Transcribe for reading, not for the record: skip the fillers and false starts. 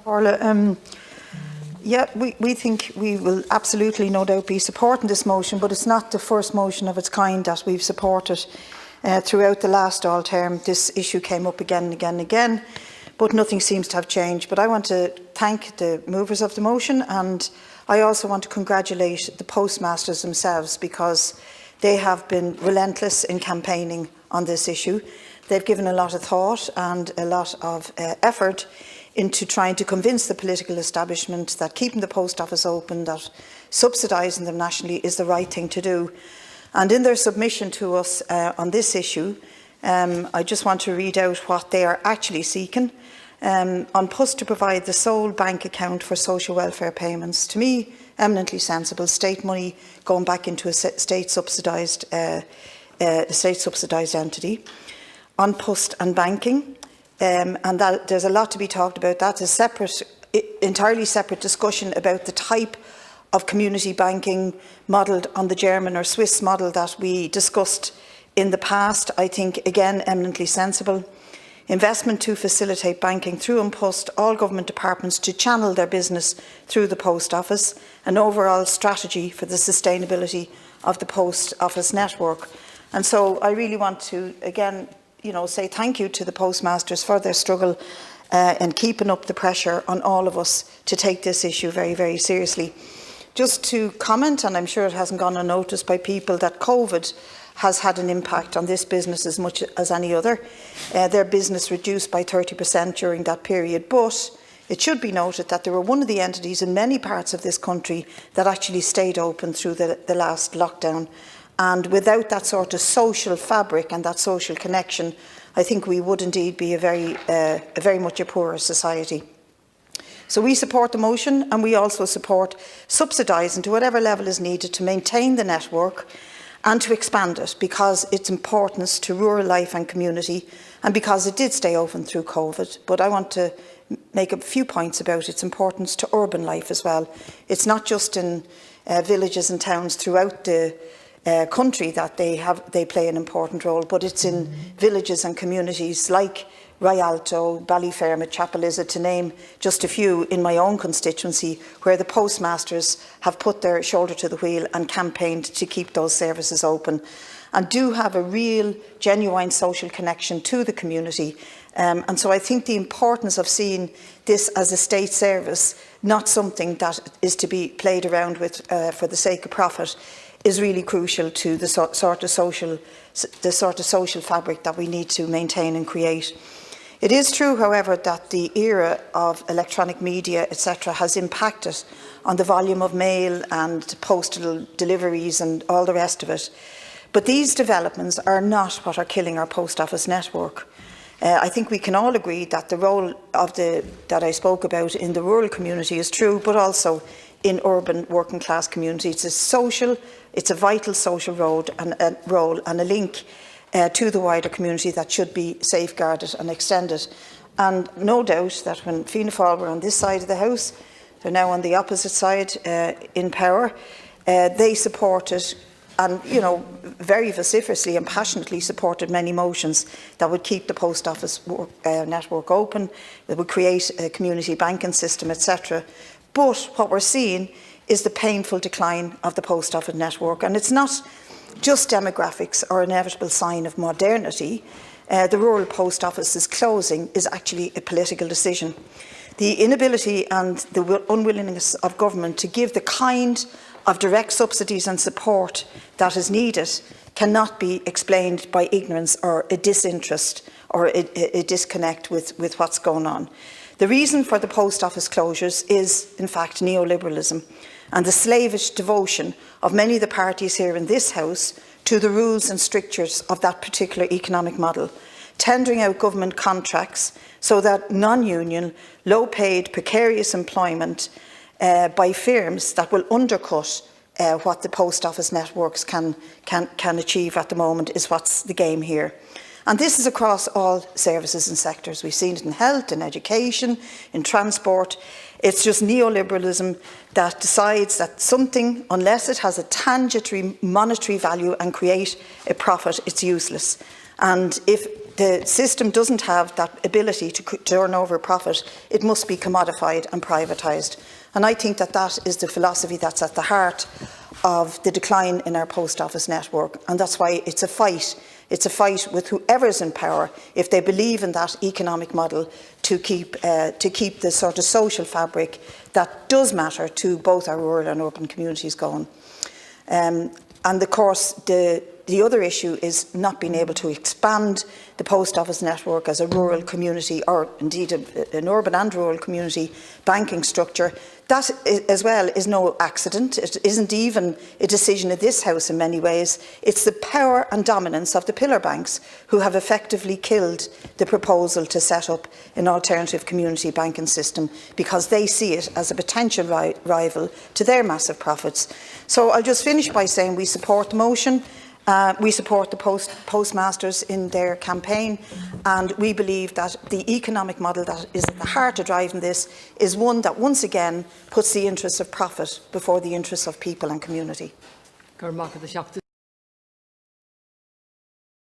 Orla, yeah, we think we will absolutely no doubt be supporting this motion, but it's not the first motion of its kind that we've supported. Throughout the last Dáil term, this issue came up again and again and again, but nothing seems to have changed. But I want to thank the movers of the motion, and I also want to congratulate the postmasters themselves, because they have been relentless in campaigning on this issue. They've given a lot of thought and a lot of effort into trying to convince the political establishment that keeping the post office open, that subsidising them nationally is the right thing to do. And in their submission to us on this issue, I just want to read out what they are actually seeking. On PUS to provide the sole bank account for social welfare payments. To me, eminently sensible. State money going back into a state subsidised entity. On PUS and banking, and that there's a lot to be talked about. That's a separate, entirely separate discussion about the type of community banking modelled on the German or Swiss model that we discussed in the past. I think, again, eminently sensible. Investment to facilitate banking through An Post, all government departments to channel their business through the post office, an overall strategy for the sustainability of the post office network. And so I really want to, again, say thank you to the postmasters for their struggle in keeping up the pressure on all of us to take this issue very, very seriously. Just to comment, and I'm sure it hasn't gone unnoticed by people, that COVID has had an impact on this business as much as any other. Their business reduced by 30% during that period, but it should be noted that they were one of the entities in many parts of this country that actually stayed open through the last lockdown. And without that sort of social fabric and that social connection, I think we would indeed be a very much a poorer society. So we support the motion, and we also support subsidising to whatever level is needed to maintain the network and to expand it, because its importance to rural life and community, and because it did stay open through COVID. But I want to make a few points about its importance to urban life as well. It's not just in villages and towns throughout the country that they play an important role, but it's in villages and communities like Rialto, Ballyfermot, Chapelizza, to name just a few in my own constituency, where the postmasters have put their shoulder to the wheel and campaigned to keep those services open, and do have a real, genuine social connection to the community. And so I think the importance of seeing this as a state service, not something that is to be played around with for the sake of profit, is really crucial to the sort of social fabric that we need to maintain and create. It is true, however, that the era of electronic media, etc., has impacted on the volume of mail and postal deliveries and all the rest of it. But these developments are not what are killing our post office network. I think we can all agree that the role of that I spoke about in the rural community is true, but also in urban working class communities. It's a vital social role and a link to the wider community that should be safeguarded and extended. And no doubt that when Fianna Fáil were on this side of the House, they're now on the opposite side in power, they supported and, very vociferously and passionately supported many motions that would keep the post office network open, that would create a community banking system, etc. But what we're seeing is the painful decline of the post office network, and it's not just demographics or inevitable sign of modernity. The rural post office's closing is actually a political decision. The inability and the unwillingness of government to give the kind of direct subsidies and support that is needed cannot be explained by ignorance or a disinterest or a disconnect with what's going on. The reason for the post office closures is, in fact, neoliberalism and the slavish devotion of many of the parties here in this House to the rules and strictures of that particular economic model, tendering out government contracts so that non-union, low-paid, precarious employment by firms that will undercut what the post office networks can achieve at the moment is what's the game here. And this is across all services and sectors. We've seen it in health, in education, in transport. It's just neoliberalism that decides that something, unless it has a tangible monetary value and create a profit, it's useless. And if the system doesn't have that ability to turn over profit. It must be commodified and privatised. And I think that that is the philosophy that's at the heart of the decline in our post office network. And that's why it's a fight. It's a fight with whoever is in power, if they believe in that economic model, to keep the sort of social fabric that does matter to both our rural and urban communities going. And of course, the other issue is not being able to expand the post office network as a rural community, or indeed an urban and rural community banking structure. That as well is no accident. It isn't even a decision of this House in many ways. It's the power and dominance of the pillar banks who have effectively killed the proposal to set up an alternative community banking system, because they see it as a potential rival to their massive profits. So I'll just finish by saying we support the motion. We support the postmasters in their campaign, and we believe that the economic model that is at the heart of driving this is one that once again puts the interests of profit before the interests of people and community.